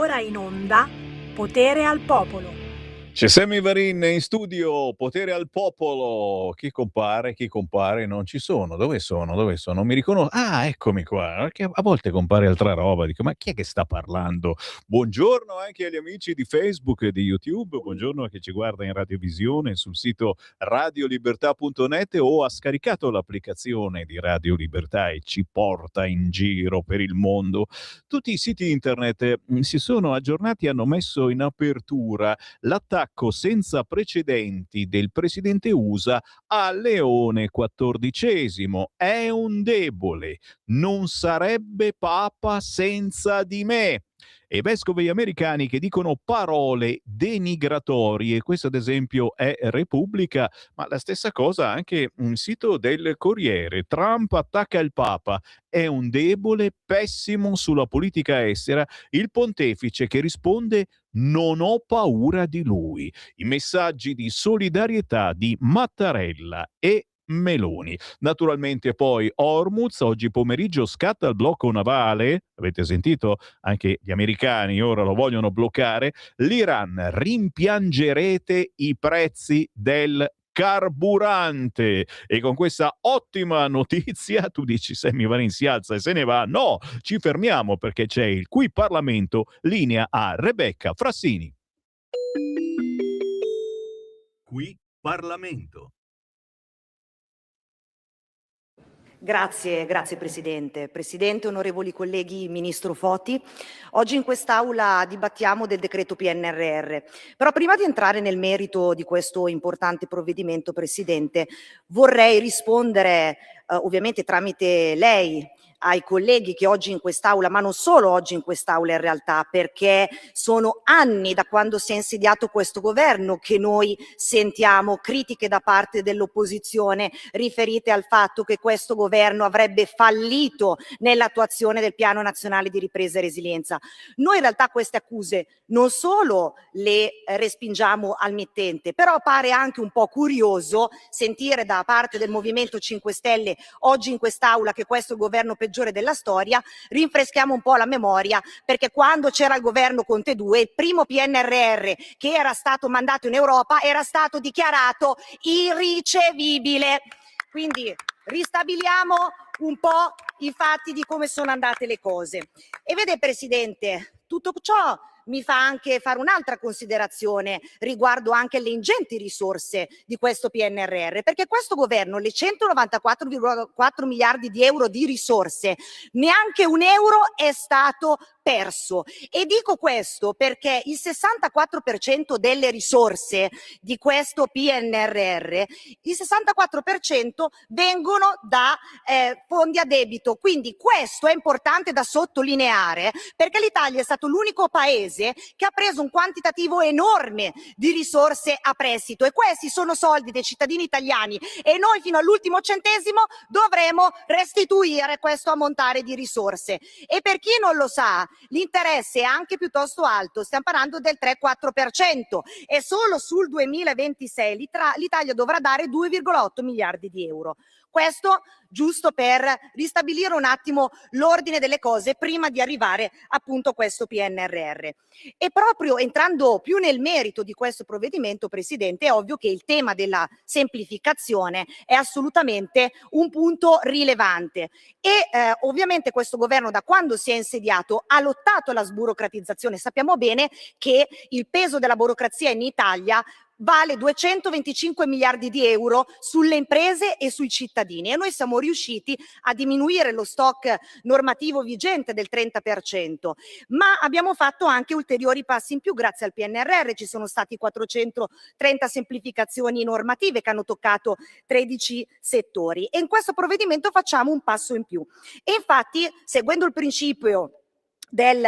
ora in onda Potere al Popolo. C'è Sammy Varin in studio, Potere al Popolo. Chi compare? Chi compare? Non ci sono. Dove sono? Dove sono? Non mi riconosco. Ah, eccomi qua. Perché a volte compare altra roba. Dico, ma chi è che sta parlando? Buongiorno anche agli amici di Facebook e di YouTube. Buongiorno a chi ci guarda in radiovisione sul sito radiolibertà.net o ha scaricato l'applicazione di Radio Libertà e ci porta in giro per il mondo. Tutti i siti internet si sono aggiornati e hanno messo in apertura l'attacco senza precedenti del presidente USA a Leone XIV. È un debole, non sarebbe papa senza di me. E vescovi americani che dicono parole denigratorie, questo ad esempio è Repubblica, ma la stessa cosa anche un sito del Corriere. Trump attacca il Papa, è un debole, pessimo sulla politica estera, il pontefice che risponde non ho paura di lui. I messaggi di solidarietà di Mattarella e Meloni. Naturalmente poi Hormuz, oggi pomeriggio scatta il blocco navale, avete sentito? Anche gli americani ora lo vogliono bloccare. L'Iran, rimpiangerete i prezzi del carburante. E con questa ottima notizia tu dici Sammy Varin si alza e se ne va. No, ci fermiamo perché c'è il Qui Parlamento, linea a Rebecca Frassini. Qui Parlamento. Grazie Presidente. Presidente, onorevoli colleghi, Ministro Foti, oggi in quest'Aula dibattiamo del decreto PNRR. Però prima di entrare nel merito di questo importante provvedimento, Presidente, vorrei rispondere ovviamente tramite lei ai colleghi che oggi in quest'Aula, ma non solo oggi in quest'Aula in realtà, perché sono anni da quando si è insediato questo governo che noi sentiamo critiche da parte dell'opposizione riferite al fatto che questo governo avrebbe fallito nell'attuazione del Piano Nazionale di Ripresa e Resilienza. Noi in realtà queste accuse non solo le respingiamo al mittente, però pare anche un po' curioso sentire da parte del Movimento 5 Stelle oggi in quest'Aula che questo governo peggiore della storia. Rinfreschiamo un po' la memoria, perché quando c'era il governo Conte 2, il primo PNRR che era stato mandato in Europa era stato dichiarato irricevibile. Quindi ristabiliamo un po' i fatti di come sono andate le cose. E vede Presidente, tutto ciò mi fa anche fare un'altra considerazione riguardo anche le ingenti risorse di questo PNRR, perché questo governo le 194,4 miliardi di euro di risorse, neanche un euro è stato perso. E dico questo perché il 64% delle risorse di questo PNRR, il 64% vengono da fondi a debito. Quindi questo è importante da sottolineare, perché l'Italia è stato l'unico paese che ha preso un quantitativo enorme di risorse a prestito, e questi sono soldi dei cittadini italiani e noi fino all'ultimo centesimo dovremo restituire questo ammontare di risorse. E per chi non lo sa, l'interesse è anche piuttosto alto, stiamo parlando del 3-4%, e solo sul 2026 l'Italia dovrà dare 2,8 miliardi di euro. Questo giusto per ristabilire un attimo l'ordine delle cose prima di arrivare appunto a questo PNRR. E proprio entrando più nel merito di questo provvedimento, Presidente, è ovvio che il tema della semplificazione è assolutamente un punto rilevante e ovviamente questo governo, da quando si è insediato, ha lottato alla sburocratizzazione. Sappiamo bene che il peso della burocrazia in Italia vale 225 miliardi di euro sulle imprese e sui cittadini, e noi siamo riusciti a diminuire lo stock normativo vigente del 30%, ma abbiamo fatto anche ulteriori passi in più grazie al PNRR. Ci sono stati 430 semplificazioni normative che hanno toccato 13 settori, e in questo provvedimento facciamo un passo in più. E infatti, seguendo il principio del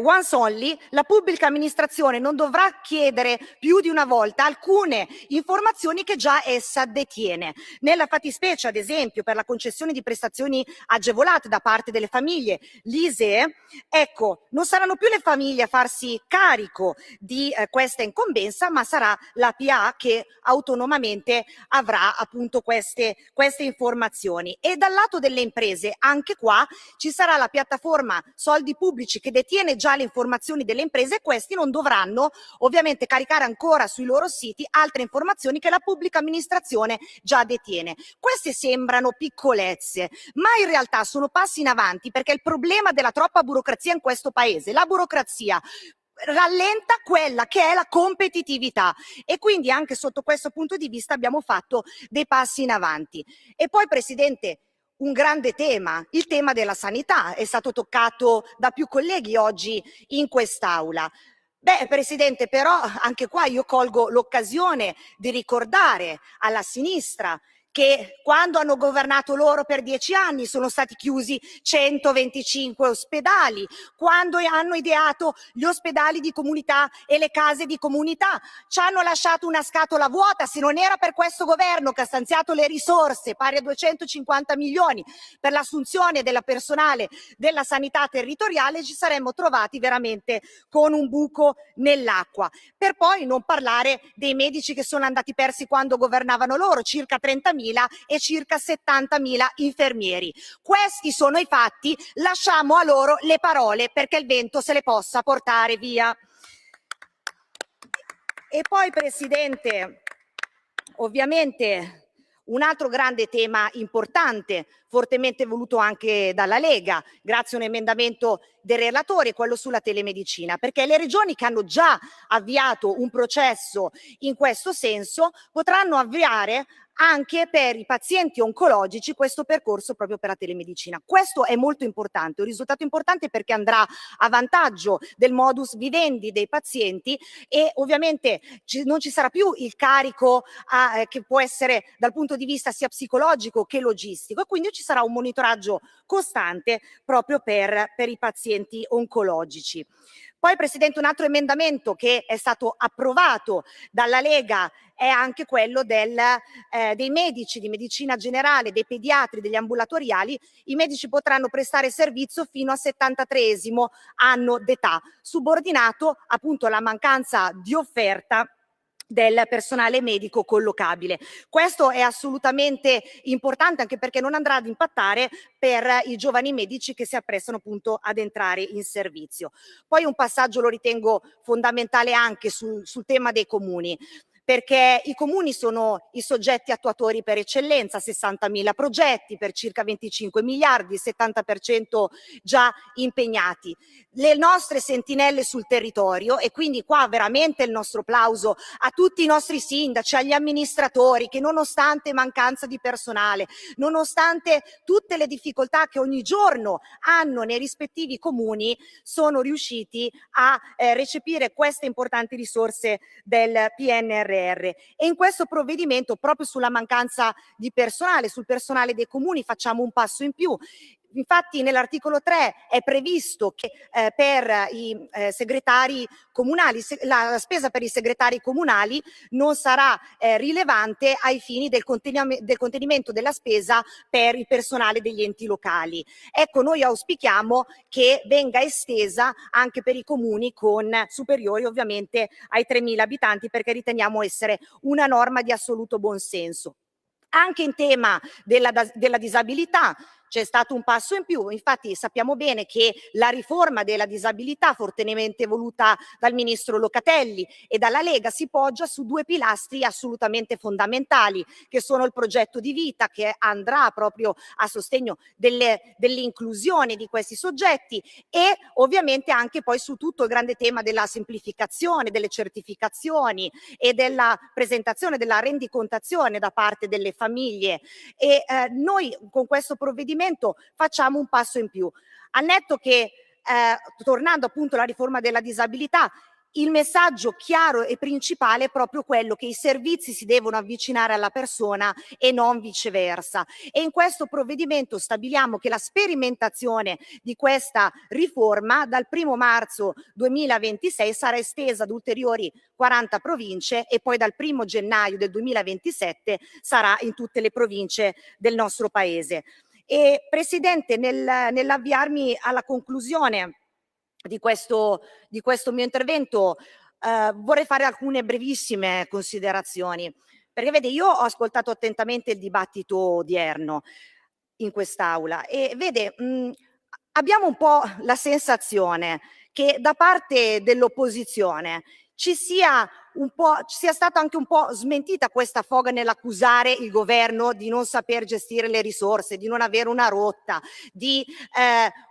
once only, la pubblica amministrazione non dovrà chiedere più di una volta alcune informazioni che già essa detiene. Nella fattispecie, ad esempio, per la concessione di prestazioni agevolate da parte delle famiglie, l'ISEE, ecco, non saranno più le famiglie a farsi carico di questa incombenza, ma sarà la PA che autonomamente avrà appunto queste informazioni. E dal lato delle imprese, anche qua ci sarà la piattaforma Soldi Pubblici pubblici, che detiene già le informazioni delle imprese, e questi non dovranno ovviamente caricare ancora sui loro siti altre informazioni che la pubblica amministrazione già detiene. Queste sembrano piccolezze, ma in realtà sono passi in avanti, perché il problema della troppa burocrazia in questo paese, la burocrazia rallenta quella che è la competitività, e quindi anche sotto questo punto di vista abbiamo fatto dei passi in avanti. E poi, Presidente, un grande tema, il tema della sanità, è stato toccato da più colleghi oggi in quest'Aula. Beh, Presidente, però anche qua io colgo l'occasione di ricordare alla sinistra che quando hanno governato loro per 10 anni sono stati chiusi 125 ospedali, quando hanno ideato gli ospedali di comunità e le case di comunità, ci hanno lasciato una scatola vuota. Se non era per questo governo che ha stanziato le risorse pari a 250 milioni per l'assunzione della personale della sanità territoriale, ci saremmo trovati veramente con un buco nell'acqua. Per poi non parlare dei medici che sono andati persi quando governavano loro, circa 30.000 e circa 70.000 infermieri. Questi sono i fatti, lasciamo a loro le parole perché il vento se le possa portare via. E poi, Presidente, ovviamente un altro grande tema importante, fortemente voluto anche dalla Lega, grazie a un emendamento dei relatori, è quello sulla telemedicina, perché le regioni che hanno già avviato un processo in questo senso potranno avviare anche per i pazienti oncologici questo percorso proprio per la telemedicina. Questo è molto importante, un risultato importante, perché andrà a vantaggio del modus vivendi dei pazienti, e ovviamente non ci sarà più il carico che può essere dal punto di vista sia psicologico che logistico, e quindi ci sarà un monitoraggio costante proprio per i pazienti oncologici. Poi, Presidente, un altro emendamento che è stato approvato dalla Lega è anche quello dei medici di medicina generale, dei pediatri, degli ambulatoriali. I medici potranno prestare servizio fino al 73esimo anno d'età, subordinato appunto alla mancanza di offerta del personale medico collocabile. Questo è assolutamente importante, anche perché non andrà ad impattare per i giovani medici che si apprestano appunto ad entrare in servizio. Poi un passaggio lo ritengo fondamentale anche sul tema dei comuni, perché i comuni sono i soggetti attuatori per eccellenza, 60.000 progetti per circa 25 miliardi, il 70% già impegnati. Le nostre sentinelle sul territorio, e quindi qua veramente il nostro plauso a tutti i nostri sindaci, agli amministratori che, nonostante mancanza di personale, nonostante tutte le difficoltà che ogni giorno hanno nei rispettivi comuni, sono riusciti a recepire queste importanti risorse del PNRR. E in questo provvedimento, proprio sulla mancanza di personale, sul personale dei comuni, facciamo un passo in più. Infatti nell'articolo 3 è previsto che per i segretari comunali, la spesa per i segretari comunali non sarà rilevante ai fini del contenimento della spesa per il personale degli enti locali. Ecco, noi auspichiamo che venga estesa anche per i comuni con superiori ovviamente ai 3.000 abitanti, perché riteniamo essere una norma di assoluto buonsenso. Anche in tema della disabilità c'è stato un passo in più. Infatti sappiamo bene che la riforma della disabilità, fortemente voluta dal ministro Locatelli e dalla Lega, si poggia su due pilastri assolutamente fondamentali, che sono il progetto di vita, che andrà proprio a sostegno dell'inclusione di questi soggetti, e ovviamente anche poi su tutto il grande tema della semplificazione, delle certificazioni e della presentazione, della rendicontazione da parte delle famiglie. E noi con questo provvedimento facciamo un passo in più. Al netto che, tornando appunto alla riforma della disabilità, il messaggio chiaro e principale è proprio quello che i servizi si devono avvicinare alla persona e non viceversa. E in questo provvedimento stabiliamo che la sperimentazione di questa riforma dal 1° marzo 2026 sarà estesa ad ulteriori 40 province, e poi dal 1° gennaio del 2027 sarà in tutte le province del nostro paese. E Presidente, nell'avviarmi alla conclusione di questo mio intervento, vorrei fare alcune brevissime considerazioni, perché vede, io ho ascoltato attentamente il dibattito odierno in quest'Aula, e vede, abbiamo un po' la sensazione che da parte dell'opposizione sia stata anche un po' smentita questa foga nell'accusare il governo di non saper gestire le risorse, di non avere una rotta, di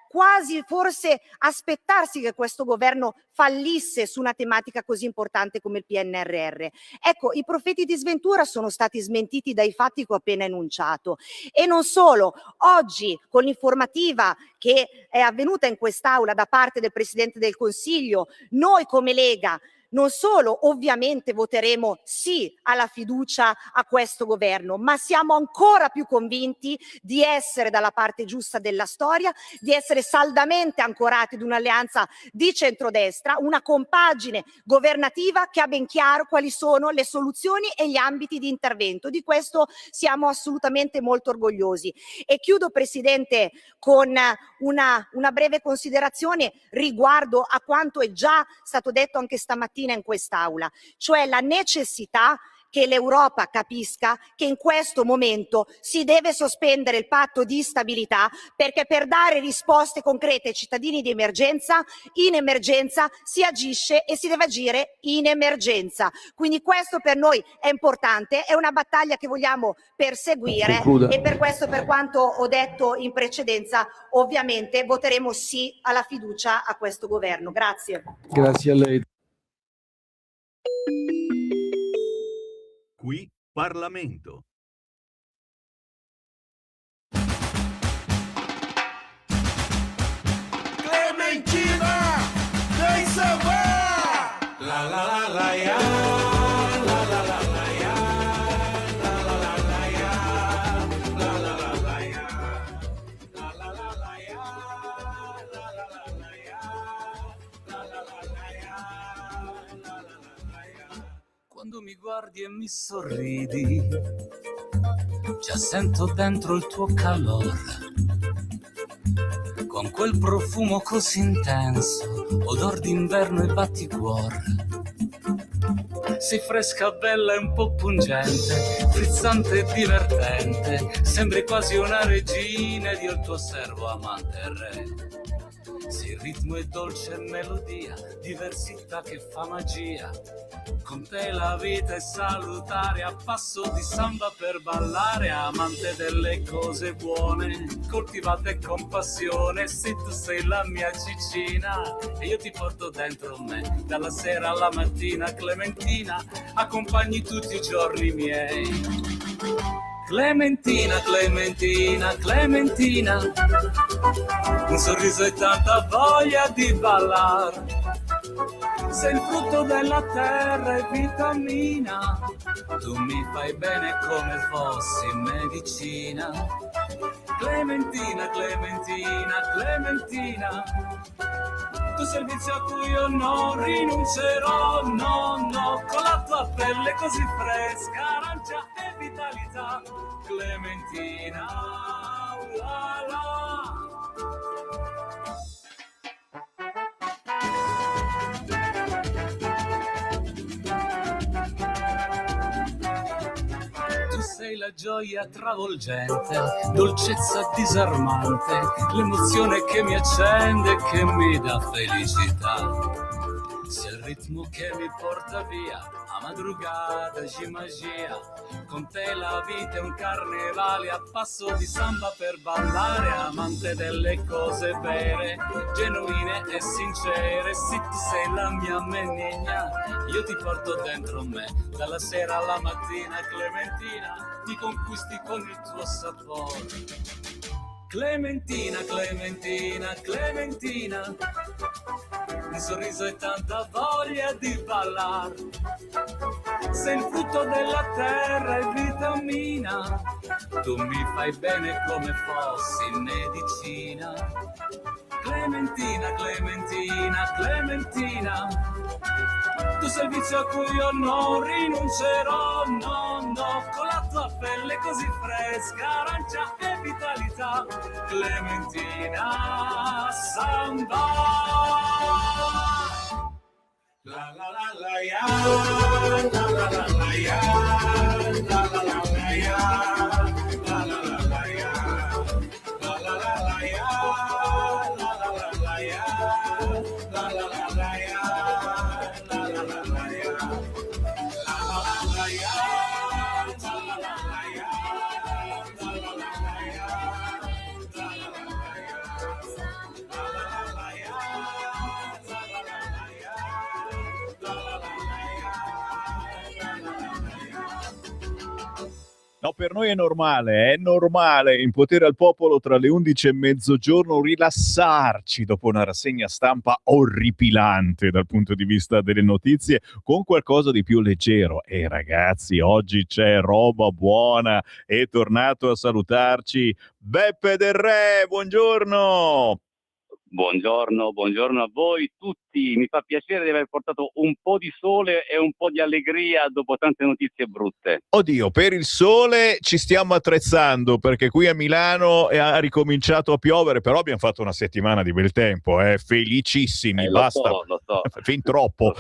quasi forse aspettarsi che questo governo fallisse su una tematica così importante come il PNRR. Ecco, i profeti di sventura sono stati smentiti dai fatti che ho appena enunciato. E non solo, oggi con l'informativa che è avvenuta in quest'Aula da parte del Presidente del Consiglio, noi come Lega non solo ovviamente voteremo sì alla fiducia a questo governo, ma siamo ancora più convinti di essere dalla parte giusta della storia, di essere saldamente ancorati ad un'alleanza di centrodestra, una compagine governativa che ha ben chiaro quali sono le soluzioni e gli ambiti di intervento. Di questo siamo assolutamente molto orgogliosi. E chiudo, Presidente, con una breve considerazione riguardo a quanto è già stato detto anche stamattina in quest'Aula, cioè la necessità che l'Europa capisca che in questo momento si deve sospendere il patto di stabilità, perché per dare risposte concrete ai cittadini di emergenza, in emergenza si agisce e si deve agire in emergenza. Quindi questo per noi è importante, è una battaglia che vogliamo perseguire. Concluda. E per questo, per quanto ho detto in precedenza, ovviamente voteremo sì alla fiducia a questo governo. Grazie. Grazie a lei. Qui Parlamento. Clementina, dei Savà! La la la la ya, la la la la ya, la la la la ya, la la la la ya, la la la la ya, la la la la ya, la la la la ya, la la la ya. Quando mi guardi e mi sorridi, già sento dentro il tuo calore. Con quel profumo così intenso, odor d'inverno e batticuore. Sei fresca, bella e un po' pungente, frizzante e divertente. Sembri quasi una regina ed io il tuo servo amante e re. Sei ritmo e dolce melodia, diversità che fa magia. Con te la vita è salutare, a passo di samba per ballare, amante delle cose buone, coltivate con passione. Sì, tu sei la mia cicina e io ti porto dentro me, dalla sera alla mattina. Clementina, accompagni tutti i giorni miei. Clementina, Clementina, Clementina, un sorriso e tanta voglia di ballar. Sei il frutto della terra e vitamina, tu mi fai bene come fossi medicina. Clementina, Clementina, Clementina, tu sei il vizio a cui io non rinuncerò, no, no. Con la tua pelle così fresca, arancia e vitalità. Clementina, la la. Tu sei la gioia travolgente, dolcezza disarmante, l'emozione che mi accende e che mi dà felicità. Sei il ritmo che mi porta via, a madrugada c'è magia. Con te la vita è un carnevale, a passo di samba per ballare. Amante delle cose vere, genuine e sincere. Sì, tu sei la mia menigna, io ti porto dentro me, dalla sera alla mattina. Clementina, mi conquisti con il tuo sapore. Clementina, Clementina, Clementina, un sorriso e tanta voglia di ballar. Sei il frutto della terra e vitamina, tu mi fai bene come fossi medicina. Clementina, Clementina, Clementina, tu sei il vizio a cui io non rinuncerò, no, no. Con la tua pelle così fresca, arancia e vitalità. Clementina, samba. La la la la ya, la la la la ya, la la la la ya, la la la la ya, la la la la ya, No, per noi è normale in Potere al Popolo tra le 11 e mezzogiorno rilassarci dopo una rassegna stampa orripilante dal punto di vista delle notizie con qualcosa di più leggero. E ragazzi, oggi c'è roba buona, è tornato a salutarci Beppe Del Re, buongiorno! Buongiorno a voi tutti. Mi fa piacere di aver portato un po' di sole e un po' di allegria dopo tante notizie brutte. Oddio, per il sole ci stiamo attrezzando perché qui a Milano ha ricominciato a piovere, però abbiamo fatto una settimana di bel tempo, felicissimi, basta, Lo so. fin troppo.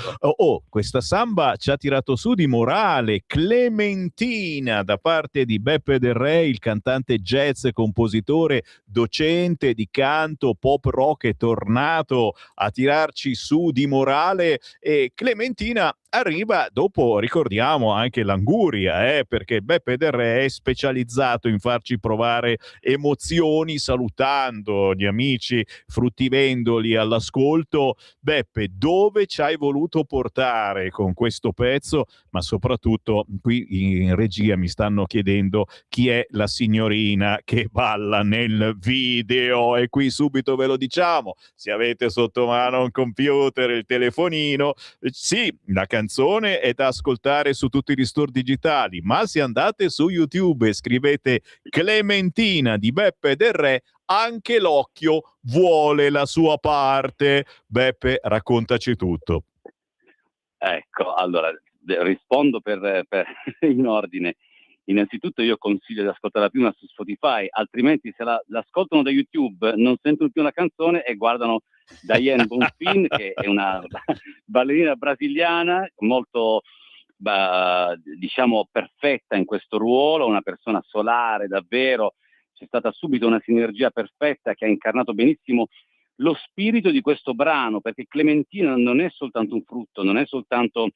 Questa samba ci ha tirato su di morale, Clementina, da parte di Beppe Del Re, il cantante jazz, compositore, docente di canto, pop rock, è tornato a tirarci su di morale, e Clementina arriva dopo, ricordiamo, anche l'Anguria, perché Beppe Del Re è specializzato in farci provare emozioni salutando gli amici fruttivendoli all'ascolto. Beppe, dove ci hai voluto portare con questo pezzo? Ma soprattutto qui in regia mi stanno chiedendo chi è la signorina che balla nel video, e qui subito ve lo diciamo: se avete sotto mano un computer, il telefonino, sì, la canzone è da ascoltare su tutti gli store digitali, ma se andate su YouTube e scrivete Clementina di Beppe Del Re, anche l'occhio vuole la sua parte. Beppe, raccontaci tutto. Ecco, allora rispondo per in ordine. Innanzitutto io consiglio di ascoltarla prima su Spotify, altrimenti se l'ascoltano da YouTube non sentono più una canzone e guardano Diane Bonfim, che è una ballerina brasiliana molto diciamo perfetta in questo ruolo, una persona solare davvero. C'è stata subito una sinergia perfetta che ha incarnato benissimo lo spirito di questo brano, perché Clementina non è soltanto un frutto, non è soltanto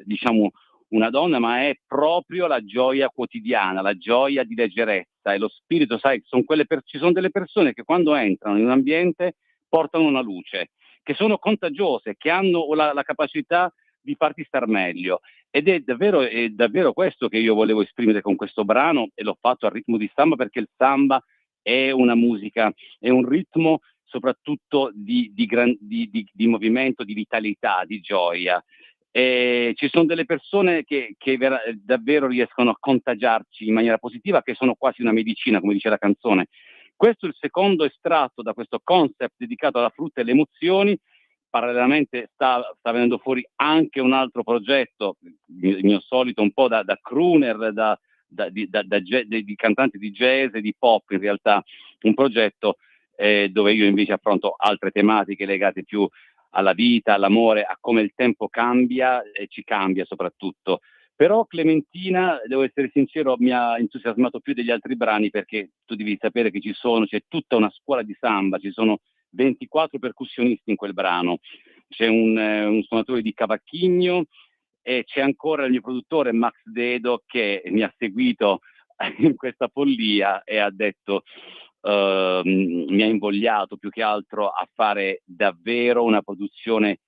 diciamo una donna, ma è proprio la gioia quotidiana, la gioia di leggerezza e lo spirito, sai, ci sono delle persone che quando entrano in un ambiente portano una luce, che sono contagiose, che hanno la capacità di farti star meglio, ed è davvero questo che io volevo esprimere con questo brano, e l'ho fatto al ritmo di samba, perché il samba è una musica, è un ritmo soprattutto di movimento, di vitalità, di gioia. Ci sono delle persone che davvero riescono a contagiarci in maniera positiva, che sono quasi una medicina, come dice la canzone. Questo è il secondo estratto da questo concept dedicato alla frutta e alle emozioni. Parallelamente sta venendo fuori anche un altro progetto, il mio solito, un po' da crooner, di cantante di jazz e di pop, in realtà un progetto dove io invece affronto altre tematiche legate più alla vita, all'amore, a come il tempo cambia e ci cambia soprattutto. Però Clementina, devo essere sincero, mi ha entusiasmato più degli altri brani, perché tu devi sapere che c'è tutta una scuola di samba, ci sono 24 percussionisti in quel brano, c'è un suonatore di cavacchigno, e c'è ancora il mio produttore Max Dedo, che mi ha seguito in questa follia e ha detto, mi ha invogliato più che altro a fare davvero una produzione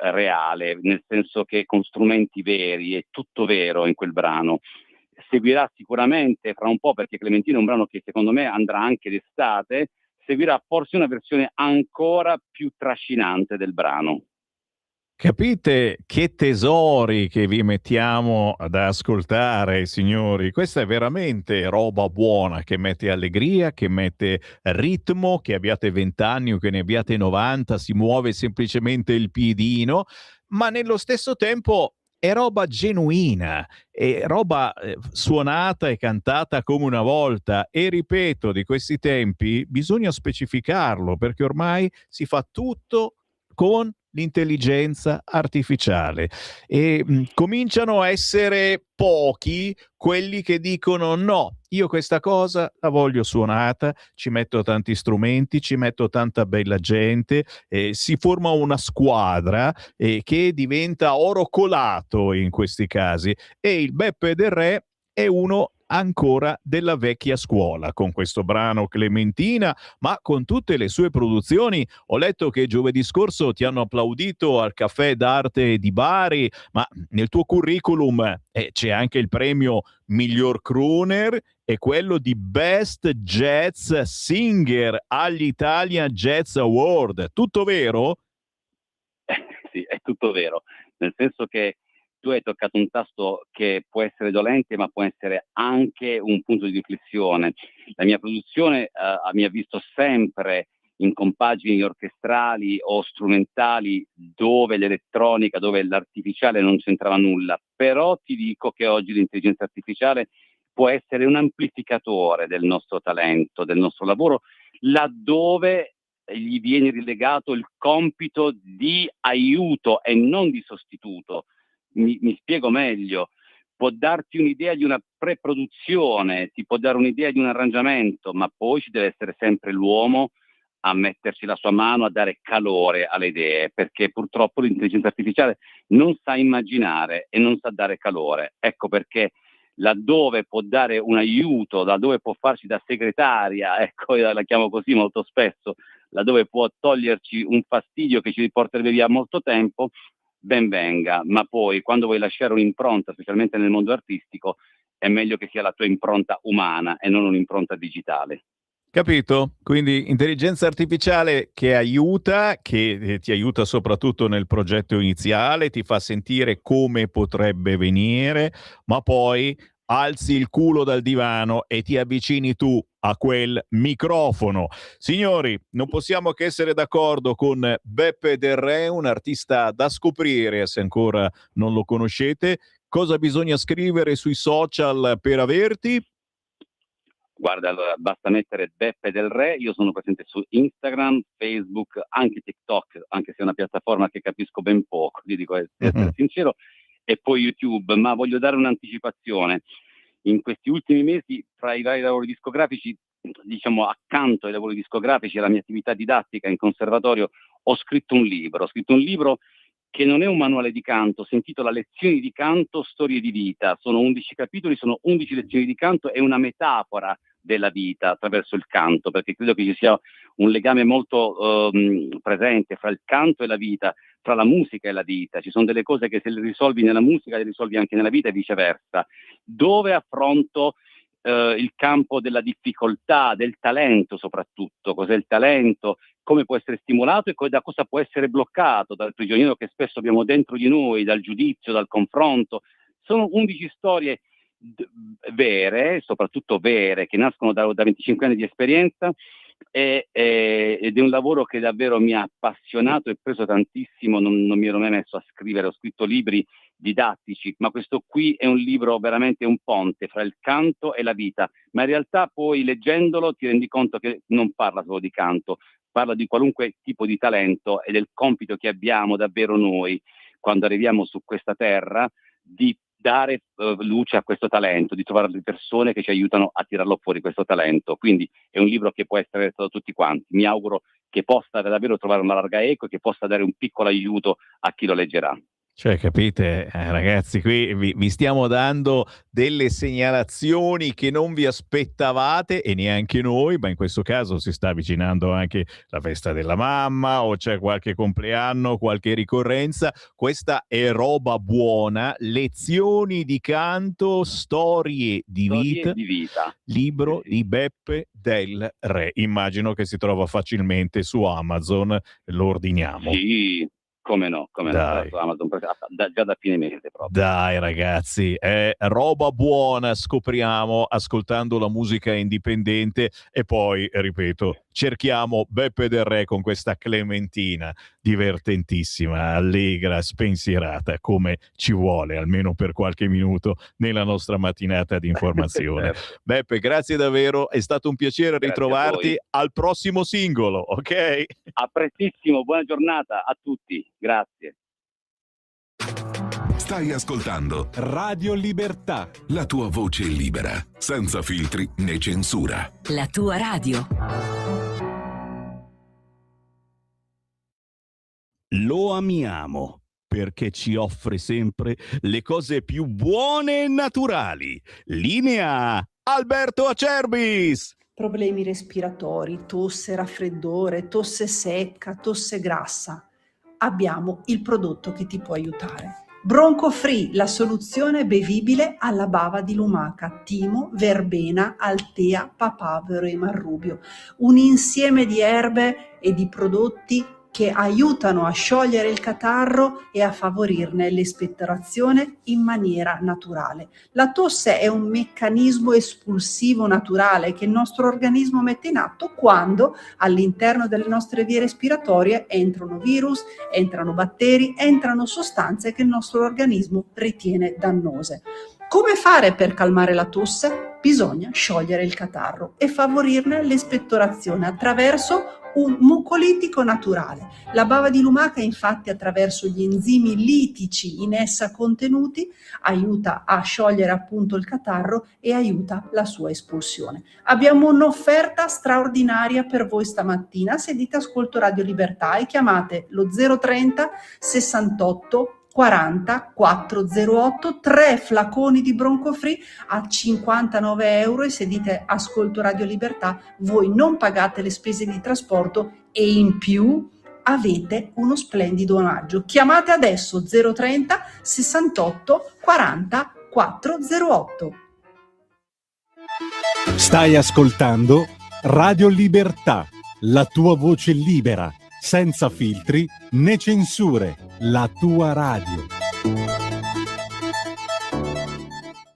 reale, nel senso che con strumenti veri, è tutto vero in quel brano. Seguirà sicuramente fra un po', perché Clementina è un brano che secondo me andrà anche d'estate, seguirà forse una versione ancora più trascinante del brano. Capite che tesori che vi mettiamo ad ascoltare, signori? Questa è veramente roba buona, che mette allegria, che mette ritmo, che abbiate 20 anni o che ne abbiate 90, si muove semplicemente il piedino, ma nello stesso tempo è roba genuina, è roba suonata e cantata come una volta. E ripeto, di questi tempi bisogna specificarlo, perché ormai si fa tutto con l'intelligenza artificiale e cominciano a essere pochi quelli che dicono: no, io questa cosa la voglio suonata, ci metto tanti strumenti, ci metto tanta bella gente, si forma una squadra che diventa oro colato in questi casi, e il Beppe Del Re è uno ancora della vecchia scuola con questo brano Clementina, ma con tutte le sue produzioni. Ho letto che giovedì scorso ti hanno applaudito al Caffè d'Arte di Bari, ma nel tuo curriculum c'è anche il premio Miglior Crooner e quello di Best Jazz Singer agli Italian Jazz Award. Tutto vero? Sì, è tutto vero, nel senso che tu hai toccato un tasto che può essere dolente, ma può essere anche un punto di riflessione. La mia produzione mi ha visto sempre in compagini orchestrali o strumentali dove l'elettronica, dove l'artificiale non c'entrava nulla, però ti dico che oggi l'intelligenza artificiale può essere un amplificatore del nostro talento, del nostro lavoro, laddove gli viene rilegato il compito di aiuto e non di sostituto. Mi spiego meglio. Può darti un'idea di una preproduzione, ti può dare un'idea di un arrangiamento, ma poi ci deve essere sempre l'uomo a metterci la sua mano, a dare calore alle idee, perché purtroppo l'intelligenza artificiale non sa immaginare e non sa dare calore. Ecco perché laddove può dare un aiuto, laddove può farci da segretaria, ecco, la chiamo così molto spesso, laddove può toglierci un fastidio che ci porterebbe via molto tempo, ben venga, ma poi quando vuoi lasciare un'impronta, specialmente nel mondo artistico, è meglio che sia la tua impronta umana e non un'impronta digitale. Capito? Quindi intelligenza artificiale che aiuta, che ti aiuta soprattutto nel progetto iniziale, ti fa sentire come potrebbe venire, ma poi alzi il culo dal divano e ti avvicini tu a quel microfono. Signori, non possiamo che essere d'accordo con Beppe Del Re, un artista da scoprire se ancora non lo conoscete. Cosa bisogna scrivere sui social per averti? Guarda, allora basta mettere Beppe Del Re, io sono presente su Instagram, Facebook, anche TikTok, anche se è una piattaforma che capisco ben poco, vi dico essere sincero, e poi YouTube, ma voglio dare un'anticipazione. In questi ultimi mesi, fra i vari lavori discografici, diciamo accanto ai lavori discografici e alla mia attività didattica in conservatorio, ho scritto un libro che non è un manuale di canto, si intitola Lezioni di canto, storie di vita. Sono 11 capitoli, sono 11 lezioni di canto, è una metafora della vita attraverso il canto, perché credo che ci sia un legame molto presente fra il canto e la vita, fra la musica e la vita. Ci sono delle cose che se le risolvi nella musica le risolvi anche nella vita e viceversa, dove affronto il campo della difficoltà, del talento soprattutto, cos'è il talento, come può essere stimolato e da cosa può essere bloccato, dal prigioniero che spesso abbiamo dentro di noi, dal giudizio, dal confronto. Sono 11 storie vere, soprattutto vere, che nascono da 25 anni di esperienza ed è un lavoro che davvero mi ha appassionato e preso tantissimo. Non mi ero mai messo a scrivere, ho scritto libri didattici, ma questo qui è un libro veramente un ponte fra il canto e la vita, ma in realtà poi leggendolo ti rendi conto che non parla solo di canto, parla di qualunque tipo di talento e del compito che abbiamo davvero noi quando arriviamo su questa terra di dare luce a questo talento, di trovare le persone che ci aiutano a tirarlo fuori questo talento. Quindi è un libro che può essere letto da tutti quanti. Mi auguro che possa davvero trovare una larga eco e che possa dare un piccolo aiuto a chi lo leggerà. Cioè, capite, ragazzi, qui vi stiamo dando delle segnalazioni che non vi aspettavate e neanche noi, ma in questo caso si sta avvicinando anche la festa della mamma o c'è qualche compleanno, qualche ricorrenza. Questa è roba buona, lezioni di canto, storie di vita, libro di Beppe Del Re. Immagino che si trova facilmente su Amazon, lo ordiniamo. Sì. Come no, Amazon, già da fine mese proprio. Dai ragazzi, è roba buona, scopriamo ascoltando la musica indipendente e poi, ripeto, cerchiamo Beppe Del Re con questa Clementina divertentissima, allegra, spensierata, come ci vuole, almeno per qualche minuto nella nostra mattinata di informazione. Beppe, grazie davvero, è stato un piacere ritrovarti al prossimo singolo, ok? A prestissimo, buona giornata a tutti, grazie. Stai ascoltando Radio Libertà, la tua voce libera, senza filtri né censura. La tua radio. Lo amiamo. perché ci offre sempre le cose più buone e naturali. Linea Alberto Acerbis! Problemi respiratori, tosse, raffreddore, tosse secca, tosse grassa. Abbiamo il prodotto che ti può aiutare. Bronco Free, la soluzione bevibile alla bava di lumaca, timo, verbena, altea, papavero e marrubio. Un insieme di erbe e di prodotti che aiutano a sciogliere il catarro e a favorirne l'espettorazione in maniera naturale. La tosse è un meccanismo espulsivo naturale che il nostro organismo mette in atto quando all'interno delle nostre vie respiratorie entrano virus, entrano batteri, entrano sostanze che il nostro organismo ritiene dannose. Come fare per calmare la tosse? Bisogna sciogliere il catarro e favorirne l'espettorazione attraverso un mucolitico naturale. La bava di lumaca, infatti, attraverso gli enzimi litici in essa contenuti, aiuta a sciogliere appunto il catarro e aiuta la sua espulsione. Abbiamo un'offerta straordinaria per voi stamattina. Se dite ascolto Radio Libertà e chiamate lo 030 68 40 408, 3 flaconi di Bronco Free a 59 euro, e se dite ascolto Radio Libertà voi non pagate le spese di trasporto e in più avete uno splendido omaggio. Chiamate adesso 030 68 40 408. Stai ascoltando Radio Libertà, la tua voce libera, senza filtri né censure, la tua radio.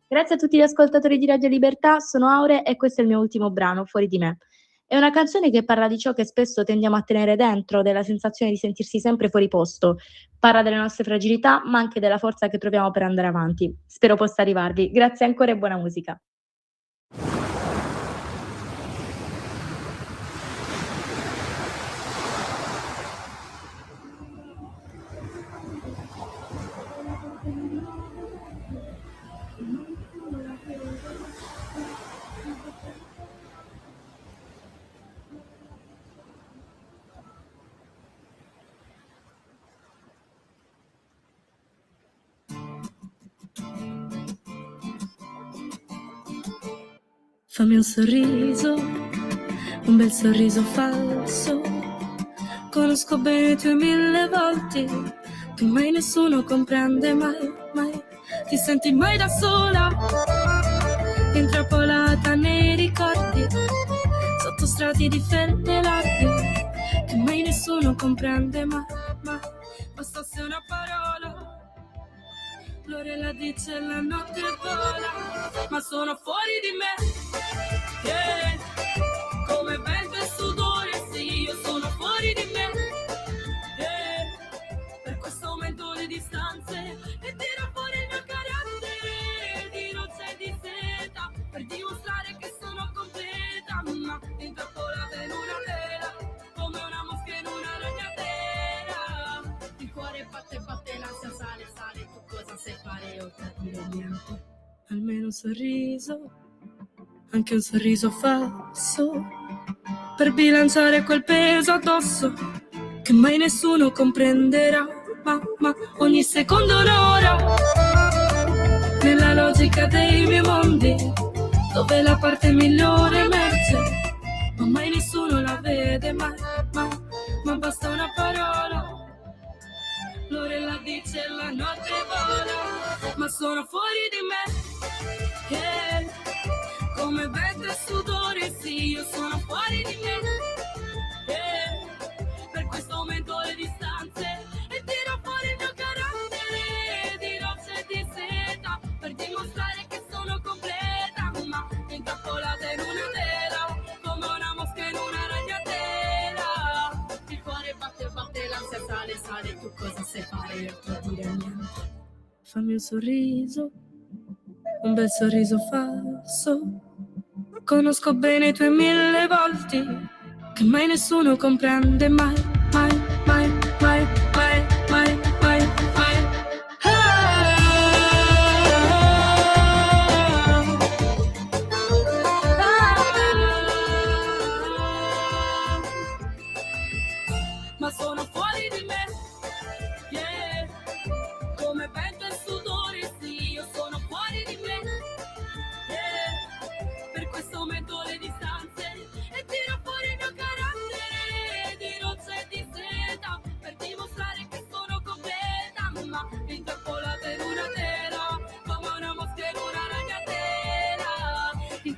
Grazie a tutti gli ascoltatori di Radio Libertà, sono Aure e questo è il mio ultimo brano, Fuori di me. È una canzone che parla di ciò che spesso tendiamo a tenere dentro, della sensazione di sentirsi sempre fuori posto. Parla delle nostre fragilità, ma anche della forza che troviamo per andare avanti. Spero possa arrivarvi. Grazie ancora e buona musica. Fammi un sorriso, un bel sorriso falso. Conosco bene i tuoi 1000 volti, che mai nessuno comprende, mai, mai. Ti senti mai da sola, intrappolata nei ricordi, sotto strati di fette larghe, che mai nessuno comprende, mai, mai. Bastasse una parola, Lorella dice la notte vola, ma sono fuori di me, yeah. Come vento e sudore, sì, io sono fuori di me, yeah. Per questo aumento le distanze e tiro fuori il mio carattere di roccia e di seta, per dimostrare che sono completa, ma intrappolata in una tela, come una mosca in una ragnatela. Il cuore batte, batte, l'ansia sale, sale. Tu cosa sai fare oltre a dire niente? Almeno un sorriso, anche un sorriso falso, per bilanciare quel peso addosso che mai nessuno comprenderà, ma ogni secondo un'ora, nella logica dei miei mondi, dove la parte migliore emerge, ma mai nessuno la vede, mai, ma basta una parola. Lorella dice la notte vola, ma sono fuori di me, yeah. Come vento e sudore, sì, io sono fuori di me, yeah. Per questo aumento le distanze e tiro fuori il mio carattere di roccia e di seta, per dimostrare che sono completa, ma intrappolata in una tela, come una mosca in una ragnatela. Il cuore batte, batte, l'ansia sale, sale. Tu cosa sai fare oltre a dire niente? Fammi un sorriso, un bel sorriso falso. Conosco bene i tuoi 1000 volti, che mai nessuno comprende, mai, mai, mai, mai, mai, mai, mai, mai. Ma sono fuori di me, yeah.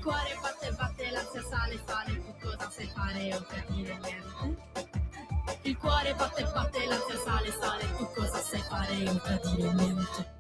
cuore batte, l'ansia sale, tu cosa sai fare oltre a dire niente? Il cuore batte, l'ansia sale, tu cosa sai fare oltre a dire niente?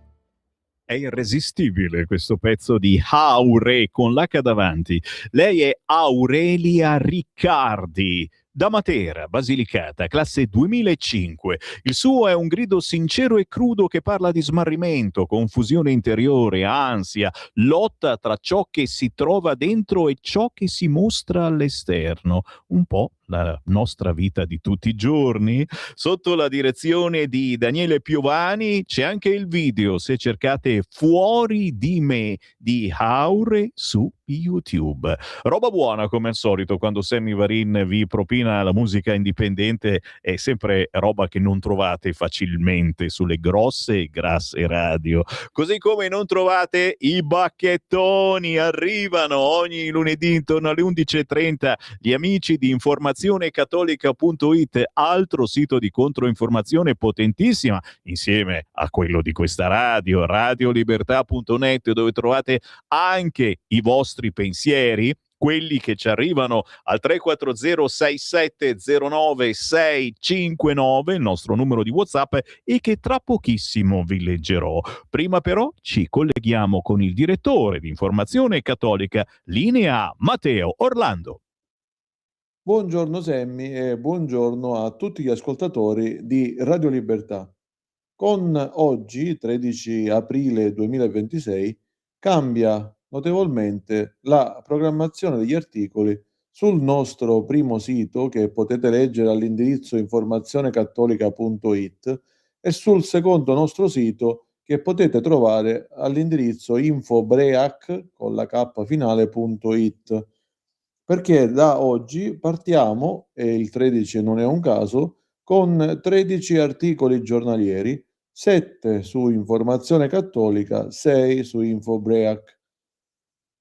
È irresistibile questo pezzo di Haure con l'H davanti. Lei è Aurelia Riccardi, da Matera, Basilicata, classe 2005. Il suo è un grido sincero e crudo che parla di smarrimento, confusione interiore, ansia, lotta tra ciò che si trova dentro e ciò che si mostra all'esterno. Un po' la nostra vita di tutti i giorni. Sotto la direzione di Daniele Piovani c'è anche il video, se cercate Fuori di me di Haure su YouTube. Roba buona come al solito quando Sammy Varin vi propina la musica indipendente, è sempre roba che non trovate facilmente sulle grosse e grasse radio. Così come non trovate i bacchettoni, arrivano ogni lunedì intorno alle 11:30 gli amici di informazionecattolica.it, altro sito di controinformazione potentissima insieme a quello di questa radio, radiolibertà.net, dove trovate anche i vostri pensieri, quelli che ci arrivano al 340 6709 659, il nostro numero di WhatsApp, e che tra pochissimo vi leggerò. Prima però ci colleghiamo con il direttore di Informazione Cattolica, linea Matteo Orlando. Buongiorno Semmi e buongiorno a tutti gli ascoltatori di Radio Libertà. Con oggi, 13 aprile 2026, cambia notevolmente la programmazione degli articoli sul nostro primo sito, che potete leggere all'indirizzo informazionecattolica.it, e sul secondo nostro sito, che potete trovare all'indirizzo infobreac con la K finale.it, perché da oggi partiamo, e il 13 non è un caso, con 13 articoli giornalieri, 7 su Informazione Cattolica, 6 su Infobreak.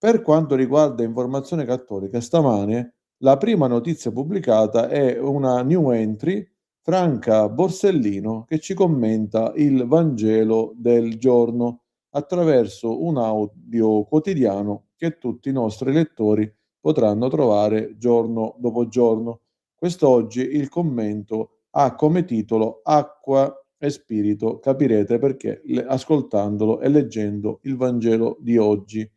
Per quanto riguarda Informazione Cattolica, stamane la prima notizia pubblicata è una new entry, Franca Borsellino, che ci commenta il Vangelo del giorno attraverso un audio quotidiano che tutti i nostri lettori potranno trovare giorno dopo giorno. Quest'oggi il commento ha come titolo Acqua e Spirito, capirete perché ascoltandolo e leggendo il Vangelo di oggi.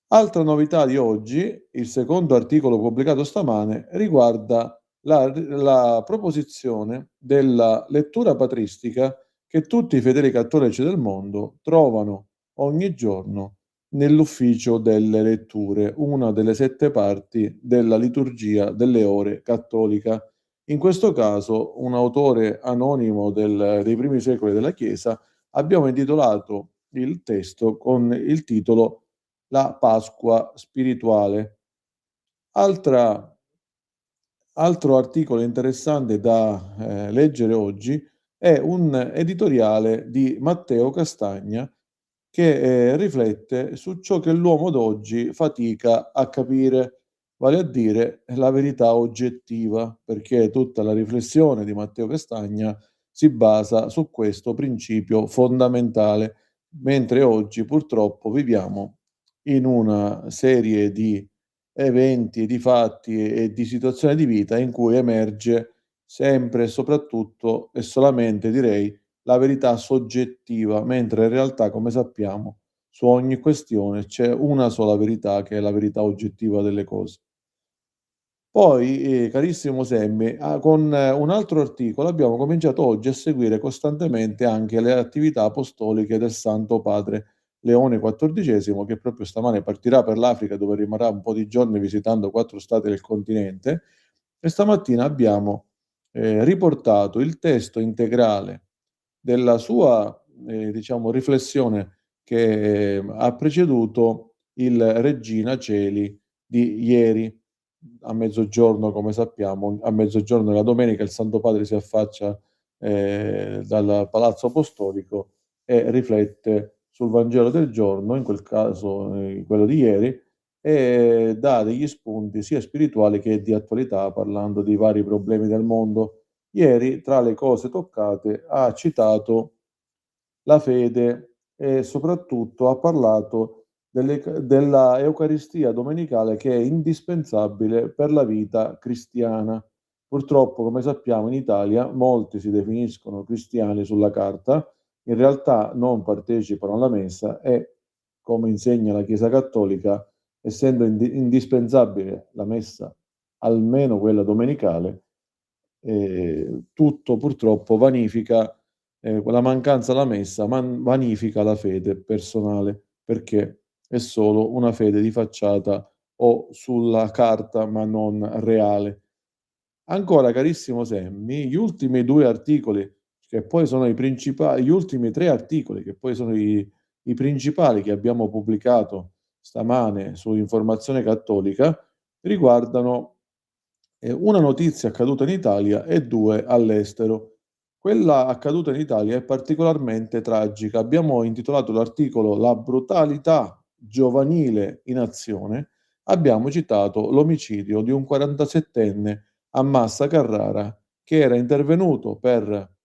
Altra novità di oggi, il secondo articolo pubblicato stamane, riguarda la proposizione della lettura patristica che tutti i fedeli cattolici del mondo trovano ogni giorno nell'ufficio delle letture, una delle 7 parti della liturgia delle ore cattolica. In questo caso, un autore anonimo dei primi secoli della Chiesa, abbiamo intitolato il testo con il titolo La Pasqua spirituale. Altro articolo interessante da leggere oggi è un editoriale di Matteo Castagna che riflette su ciò che l'uomo d'oggi fatica a capire, vale a dire la verità oggettiva, perché tutta la riflessione di Matteo Castagna si basa su questo principio fondamentale, mentre oggi purtroppo viviamo in una serie di eventi, di fatti e di situazioni di vita in cui emerge sempre e soprattutto e solamente, direi, la verità soggettiva, mentre in realtà, come sappiamo, su ogni questione c'è una sola verità, che è la verità oggettiva delle cose. Poi, carissimo Semmi, con un altro articolo abbiamo cominciato oggi a seguire costantemente anche le attività apostoliche del Santo Padre Leone XIV, che proprio stamane partirà per l'Africa, dove rimarrà un po' di giorni visitando 4 stati del continente, e stamattina abbiamo riportato il testo integrale della sua riflessione che ha preceduto il Regina Celi di ieri. A mezzogiorno, come sappiamo, a mezzogiorno della domenica il Santo Padre si affaccia dal Palazzo Apostolico e riflette sul Vangelo del giorno, in quel caso quello di ieri, e dà degli spunti sia spirituali che di attualità, parlando di vari problemi del mondo. Ieri, tra le cose toccate, ha citato la fede e soprattutto ha parlato della Eucaristia domenicale, che è indispensabile per la vita cristiana. Purtroppo, come sappiamo, in Italia molti si definiscono cristiani sulla carta, in realtà non partecipano alla messa e, come insegna la Chiesa Cattolica, essendo indispensabile la messa, almeno quella domenicale, tutto purtroppo vanifica, la mancanza della messa vanifica la fede personale, perché è solo una fede di facciata o sulla carta, ma non reale. Ancora, carissimo Semmi, gli ultimi 2 articoli, che poi sono i principali, gli ultimi 3 articoli, che poi sono i principali che abbiamo pubblicato stamane su Informazione Cattolica, riguardano una notizia accaduta in Italia e 2 all'estero. Quella accaduta in Italia è particolarmente tragica. Abbiamo intitolato l'articolo "La brutalità giovanile in azione". Abbiamo citato l'omicidio di un 47enne a Massa Carrara, che era intervenuto per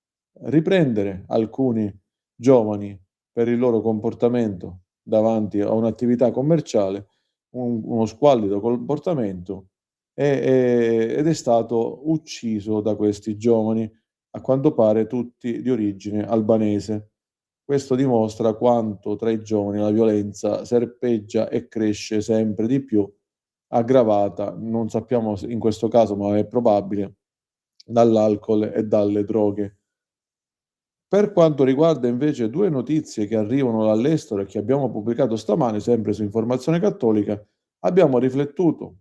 riprendere alcuni giovani per il loro comportamento davanti a un'attività commerciale, uno squallido comportamento, ed è stato ucciso da questi giovani, a quanto pare tutti di origine albanese. Questo dimostra quanto tra i giovani la violenza serpeggia e cresce sempre di più, aggravata, non sappiamo in questo caso, ma è probabile, dall'alcol e dalle droghe. Per quanto riguarda invece 2 notizie che arrivano dall'estero e che abbiamo pubblicato stamane, sempre su Informazione Cattolica, abbiamo riflettuto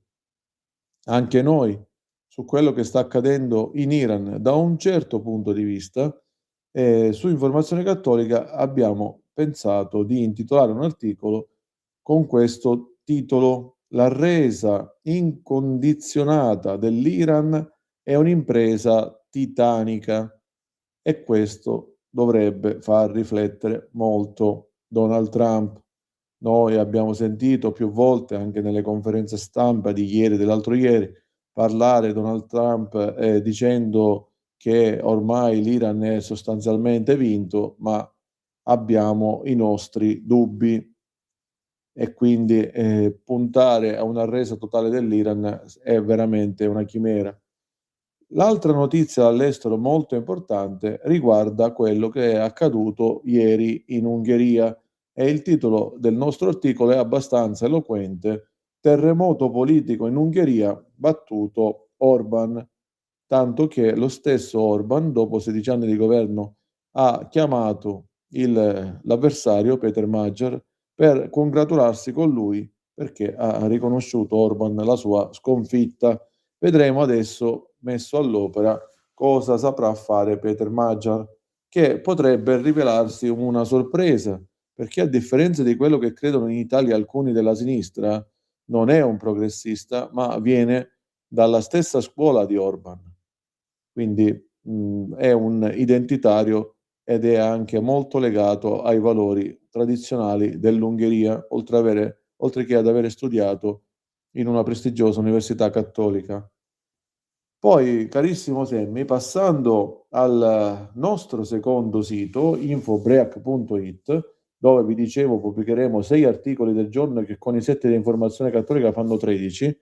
anche noi su quello che sta accadendo in Iran da un certo punto di vista. Su Informazione Cattolica abbiamo pensato di intitolare un articolo con questo titolo: "La resa incondizionata dell'Iran è un'impresa titanica", e questo dovrebbe far riflettere molto Donald Trump. Noi abbiamo sentito più volte, anche nelle conferenze stampa di ieri e dell'altro ieri, parlare Donald Trump dicendo che ormai l'Iran è sostanzialmente vinto, ma abbiamo i nostri dubbi, e quindi puntare a una resa totale dell'Iran è veramente una chimera. L'altra notizia dall'estero molto importante riguarda quello che è accaduto ieri in Ungheria, e il titolo del nostro articolo è abbastanza eloquente: "Terremoto politico in Ungheria, battuto Orban", tanto che lo stesso Orban, dopo 16 anni di governo, ha chiamato l'avversario Peter Magyar per congratularsi con lui, perché ha riconosciuto Orban la sua sconfitta. Vedremo adesso, messo all'opera, cosa saprà fare Peter Magyar, che potrebbe rivelarsi una sorpresa, perché a differenza di quello che credono in Italia alcuni della sinistra, non è un progressista, ma viene dalla stessa scuola di Orban. Quindi è un identitario ed è anche molto legato ai valori tradizionali dell'Ungheria, oltre che ad avere studiato in una prestigiosa università cattolica. Poi, carissimo Semmi, passando al nostro secondo sito, infobreak.it, dove vi dicevo pubblicheremo 6 articoli del giorno che con i 7 di Informazione Cattolica fanno 13.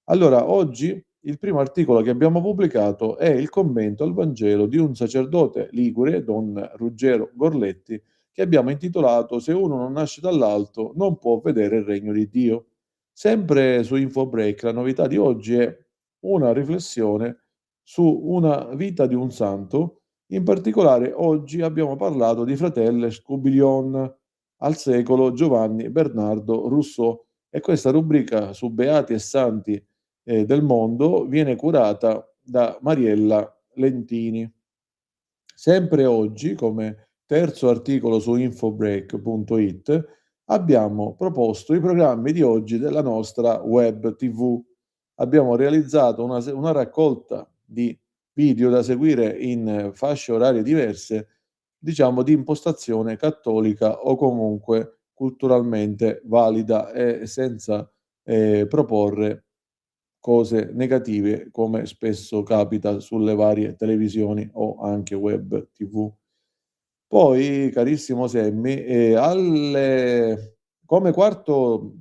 Allora, oggi il primo articolo che abbiamo pubblicato è il commento al Vangelo di un sacerdote ligure, don Ruggero Gorletti, che abbiamo intitolato "Se uno non nasce dall'alto non può vedere il regno di Dio". Sempre su Infobreak, la novità di oggi è una riflessione su una vita di un santo. In particolare oggi abbiamo parlato di Fratello Scubilion, al secolo Giovanni Bernardo Rousseau, e questa rubrica su beati e santi del mondo viene curata da Mariella Lentini. Sempre oggi, come terzo articolo su infobreak.it, abbiamo proposto i programmi di oggi della nostra web TV. Abbiamo realizzato una raccolta di video da seguire in fasce orarie diverse, diciamo di impostazione cattolica o comunque culturalmente valida, e senza proporre cose negative, come spesso capita sulle varie televisioni o anche web TV. Poi, carissimo Semmi, alle Come quarto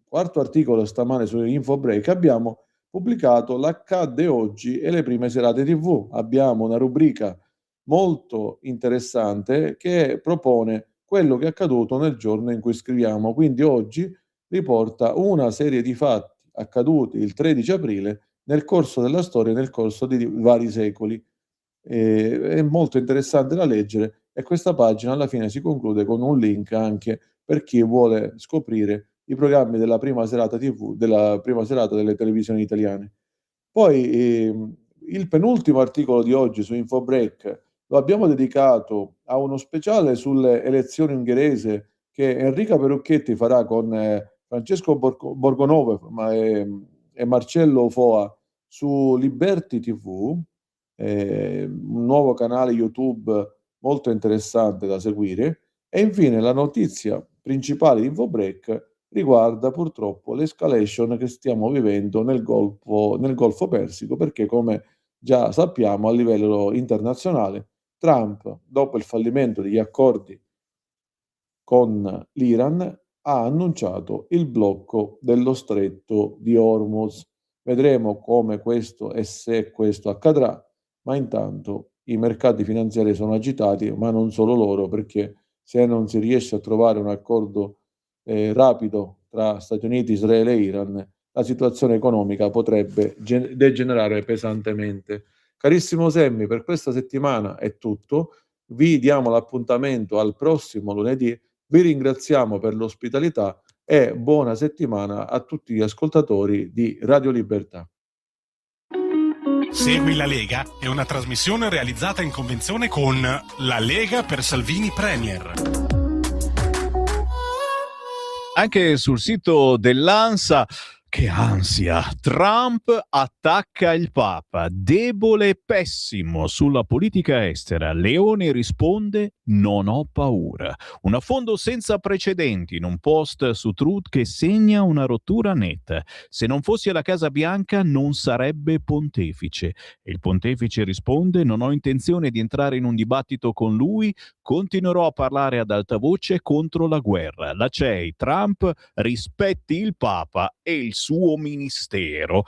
articolo stamane su Infobreak abbiamo pubblicato l'Accadde oggi e le prime serate TV. Abbiamo una rubrica molto interessante che propone quello che è accaduto nel giorno in cui scriviamo. Quindi oggi riporta una serie di fatti accaduti il 13 aprile nel corso della storia, nel corso di vari secoli. È molto interessante da leggere e questa pagina alla fine si conclude con un link anche per chi vuole scoprire i programmi della prima serata TV, della prima serata delle televisioni italiane. Poi il penultimo articolo di oggi su Infobreak lo abbiamo dedicato a uno speciale sulle elezioni ungherese che Enrica Perucchetti farà con Francesco Borgonovo e Marcello Foa su Liberty TV, un nuovo canale YouTube molto interessante da seguire. E infine la notizia principale di Infobreak riguarda purtroppo l'escalation che stiamo vivendo nel Golfo Persico, perché come già sappiamo a livello internazionale Trump, dopo il fallimento degli accordi con l'Iran, ha annunciato il blocco dello stretto di Hormuz. Vedremo come questo e se questo accadrà, ma intanto i mercati finanziari sono agitati, ma non solo loro, perché se non si riesce a trovare un accordo rapido tra Stati Uniti, Israele e Iran, la situazione economica potrebbe degenerare pesantemente. Carissimo Semmi, per questa settimana è tutto. Vi diamo l'appuntamento al prossimo lunedì. Vi ringraziamo per l'ospitalità e buona settimana a tutti gli ascoltatori di Radio Libertà. Segui la Lega è una trasmissione realizzata in convenzione con La Lega per Salvini Premier. Anche sul sito dell'ANSA, che ansia, Trump attacca il Papa, debole e pessimo sulla politica estera. Leone risponde: non ho paura. Un affondo senza precedenti in un post su Truth che segna una rottura netta. Se non fossi alla Casa Bianca non sarebbe pontefice. E il pontefice risponde: non ho intenzione di entrare in un dibattito con lui, continuerò a parlare ad alta voce contro la guerra. La CEI, Trump rispetti il Papa e il suo ministero.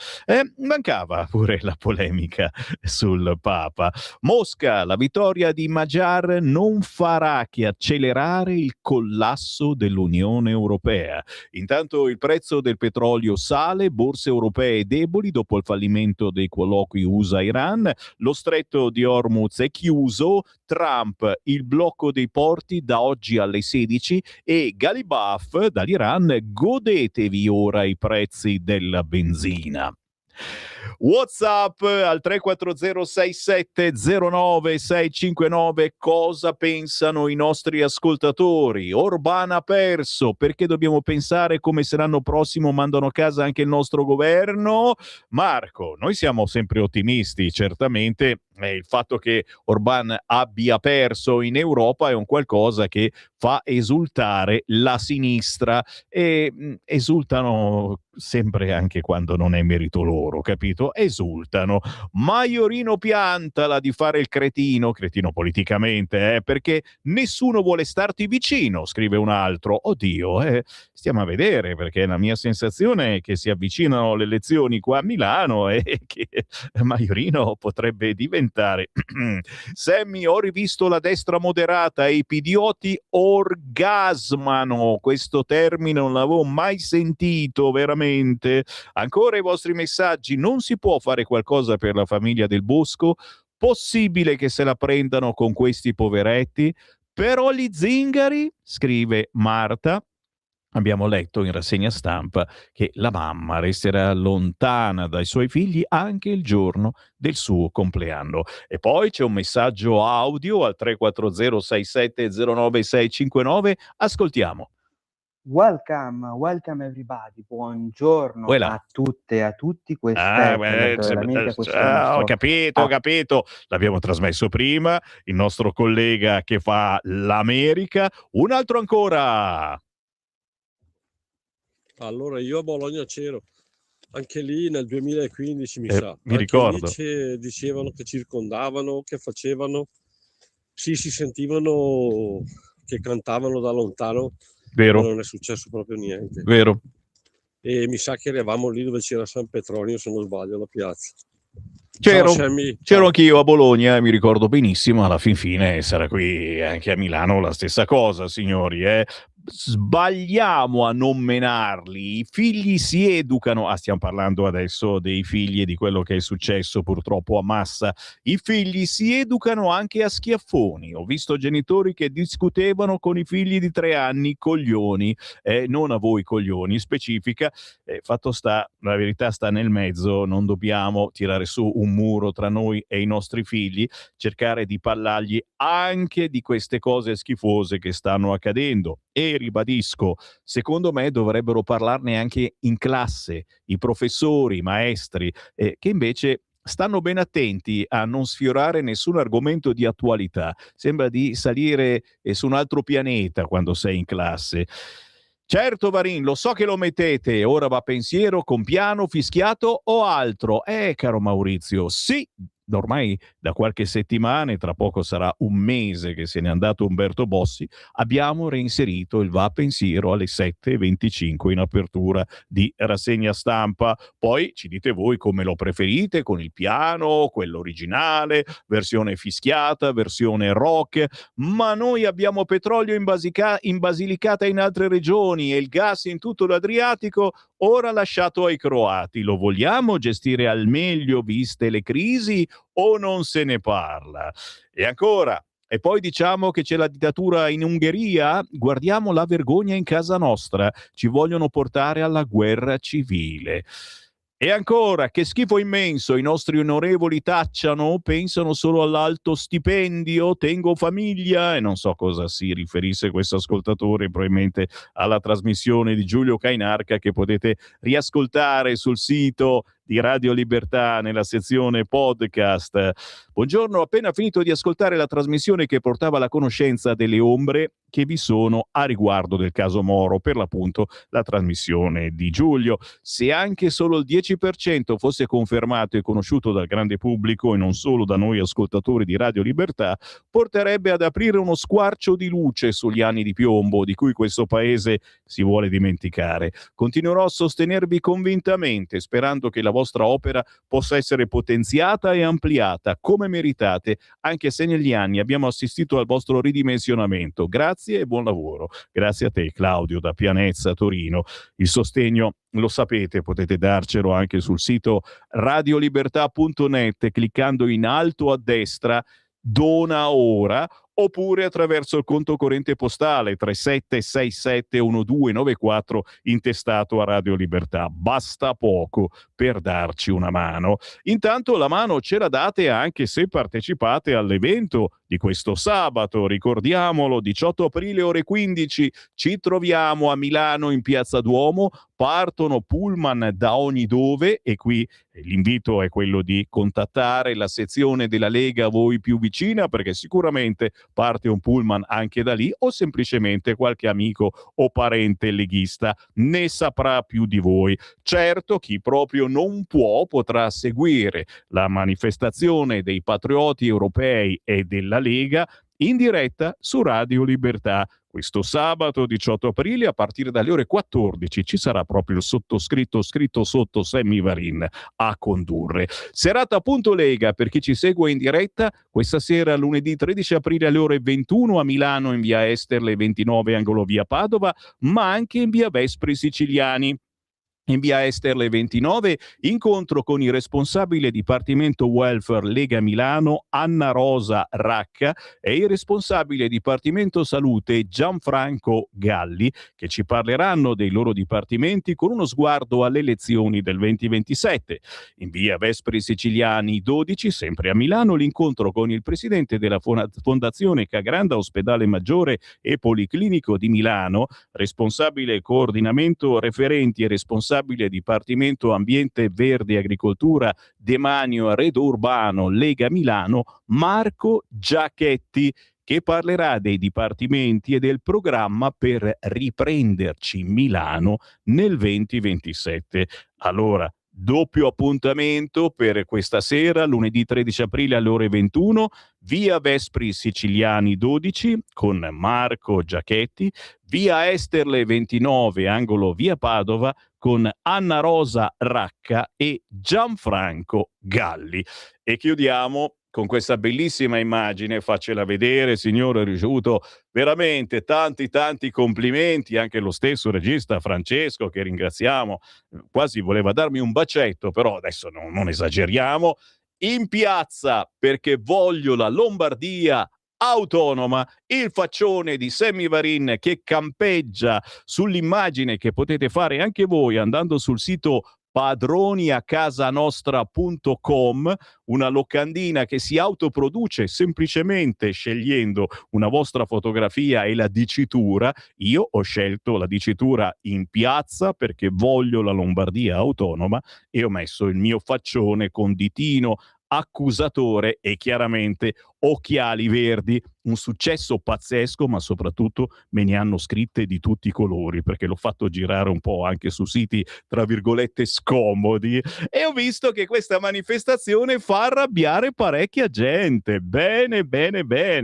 Mancava pure la polemica sul Papa. Mosca, la vittoria di Magyar non farà che accelerare il collasso dell'Unione Europea. Intanto il prezzo del petrolio sale, borse europee deboli dopo il fallimento dei colloqui USA-Iran, lo stretto di Hormuz è chiuso, Trump il blocco dei porti da oggi alle 16 e Galibaf dall'Iran: godetevi ora i prezzi della benzina. WhatsApp al 3406709659. Cosa pensano i nostri ascoltatori? Orban ha perso, perché dobbiamo pensare come se l'anno prossimo mandano a casa anche il nostro governo? Marco, noi siamo sempre ottimisti, certamente. Il fatto che Orban abbia perso in Europa è un qualcosa che fa esultare la sinistra, e esultano sempre anche quando non è merito loro, capito? Esultano. Maiorino piantala di fare il cretino politicamente, perché nessuno vuole starti vicino, scrive un altro. Oddio, stiamo a vedere, perché la mia sensazione è che si avvicinano le elezioni qua a Milano e che Maiorino potrebbe diventare. Sammy, ho rivisto la destra moderata e i pidioti orgasmano. Questo termine non l'avevo mai sentito, veramente. Ancora i vostri messaggi. Non si può fare qualcosa per la famiglia del Bosco? Possibile che se la prendano con questi poveretti? Però gli zingari, scrive Marta. Abbiamo letto in rassegna stampa che la mamma resterà lontana dai suoi figli anche il giorno del suo compleanno. E poi c'è un messaggio audio al 3406709659. Ascoltiamo. Welcome everybody, buongiorno a tutte e a tutti. Questa ho capito, l'abbiamo trasmesso prima, il nostro collega che fa l'America. Un altro ancora. Allora, io a Bologna c'ero, anche lì nel 2015 mi sa. Mi ricordo. Lì dicevano che circondavano, che facevano, sì, si sentivano che cantavano da lontano Vero. ma non è successo proprio niente. Vero. E mi sa che eravamo lì dove c'era San Petronio, se non sbaglio, la piazza. C'ero, Ciao, Sammy. c'ero anch'io a Bologna, mi ricordo benissimo, alla fin fine sarà qui anche a Milano la stessa cosa, signori. Sbagliamo a non menarli, i figli si educano, stiamo parlando adesso dei figli e di quello che è successo purtroppo a Massa, i figli si educano anche a schiaffoni. Ho visto genitori che discutevano con i figli di 3 anni, coglioni, non a voi coglioni, specifica. Fatto sta, la verità sta nel mezzo, non dobbiamo tirare su un muro tra noi e i nostri figli, cercare di parlargli anche di queste cose schifose che stanno accadendo. E ribadisco, secondo me dovrebbero parlarne anche in classe, i professori, i maestri, che invece stanno ben attenti a non sfiorare nessun argomento di attualità. Sembra di salire su un altro pianeta quando sei in classe. Certo, Varin, lo so che lo mettete, ora va pensiero con piano, fischiato o altro. Caro Maurizio, sì, ormai da qualche settimana, e tra poco sarà un mese che se n'è andato Umberto Bossi, abbiamo reinserito il va pensiero alle 7:25 in apertura di rassegna stampa. Poi ci dite voi come lo preferite, con il piano, quello originale, versione fischiata, versione rock, ma noi abbiamo petrolio in Basilicata e in altre regioni e il gas in tutto l'Adriatico ora lasciato ai croati. Lo vogliamo gestire al meglio viste le crisi o non se ne parla? E ancora, e poi diciamo che c'è la dittatura in Ungheria? Guardiamo la vergogna in casa nostra, ci vogliono portare alla guerra civile. E ancora, che schifo immenso, i nostri onorevoli tacciano, pensano solo all'alto stipendio, tengo famiglia, e non so cosa si riferisse questo ascoltatore, probabilmente alla trasmissione di Giulio Cainarca che potete riascoltare sul sito di Radio Libertà nella sezione podcast. Buongiorno, ho appena finito di ascoltare la trasmissione che portava alla conoscenza delle ombre che vi sono a riguardo del caso Moro, per l'appunto la trasmissione di Giulio. Se anche solo il 10% fosse confermato e conosciuto dal grande pubblico e non solo da noi ascoltatori di Radio Libertà, porterebbe ad aprire uno squarcio di luce sugli anni di piombo di cui questo paese si vuole dimenticare. Continuerò a sostenervi convintamente, sperando che la vostra opera possa essere potenziata e ampliata come meritate, anche se negli anni abbiamo assistito al vostro ridimensionamento. Grazie e buon lavoro. Grazie a te, Claudio, da Pianezza, Torino. Il sostegno, lo sapete, potete darcelo anche sul sito radiolibertà.net cliccando in alto a destra Dona ora, oppure attraverso il conto corrente postale 37671294 intestato a Radio Libertà. Basta poco per darci una mano. Intanto la mano ce la date anche se partecipate all'evento di questo sabato, ricordiamolo, 18 aprile ore 15, ci troviamo a Milano in Piazza Duomo, partono pullman da ogni dove e qui l'invito è quello di contattare la sezione della Lega a voi più vicina, perché sicuramente parte un pullman anche da lì, o semplicemente qualche amico o parente leghista ne saprà più di voi. Certo, chi proprio non può potrà seguire la manifestazione dei patrioti europei e della Lega in diretta su Radio Libertà. Questo sabato 18 aprile a partire dalle ore 14 ci sarà proprio il sottoscritto scritto sotto Sammy Varin a condurre. Serata appunto Lega per chi ci segue in diretta questa sera lunedì 13 aprile alle ore 21 a Milano in via Esterle 29 angolo via Padova, ma anche in via Vespri Siciliani. In via Esterle 29, incontro con il responsabile Dipartimento Welfare Lega Milano, Anna Rosa Racca, e il responsabile Dipartimento Salute, Gianfranco Galli, che ci parleranno dei loro dipartimenti con uno sguardo alle elezioni del 2027. In via Vespri Siciliani 12, sempre a Milano, l'incontro con il presidente della Fondazione Cagranda Ospedale Maggiore e Policlinico di Milano, responsabile coordinamento referenti e responsabile Dipartimento Ambiente Verde e Agricoltura Demanio Arredo Urbano Lega Milano, Marco Giachetti, che parlerà dei dipartimenti e del programma per riprenderci Milano nel 2027. Allora, doppio appuntamento per questa sera, lunedì 13 aprile alle ore 21, via Vespri Siciliani 12 con Marco Giachetti, via Esterle 29, angolo via Padova, con Anna Rosa Racca e Gianfranco Galli. E chiudiamo con questa bellissima immagine, faccela vedere, signore, ho ricevuto veramente tanti complimenti, anche lo stesso regista Francesco, che ringraziamo, quasi voleva darmi un bacetto, però adesso non esageriamo, in piazza perché voglio la Lombardia autonoma, il faccione di Sammy Varin che campeggia sull'immagine che potete fare anche voi andando sul sito padroniacasanostra.com, una locandina che si autoproduce semplicemente scegliendo una vostra fotografia e la dicitura. Io ho scelto la dicitura in piazza perché voglio la Lombardia autonoma e ho messo il mio faccione con ditino accusatore e chiaramente occhiali verdi. Un successo pazzesco, ma soprattutto me ne hanno scritte di tutti i colori perché l'ho fatto girare un po' anche su siti tra virgolette scomodi e ho visto che questa manifestazione fa arrabbiare parecchia gente. Bene,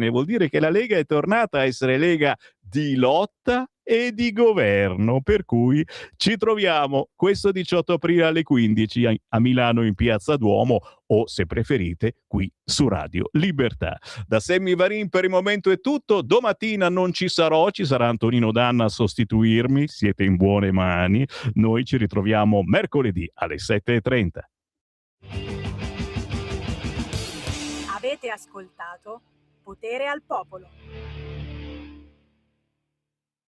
vuol dire che la Lega è tornata a essere Lega di lotta e di governo, per cui ci troviamo questo 18 aprile alle 15 a Milano in Piazza Duomo o, se preferite, qui su Radio Libertà. Da Sammy Varin per il momento è tutto, domattina non ci sarò, ci sarà Antonino Danna a sostituirmi, siete in buone mani, noi ci ritroviamo mercoledì alle 7:30. Avete ascoltato Potere al Popolo.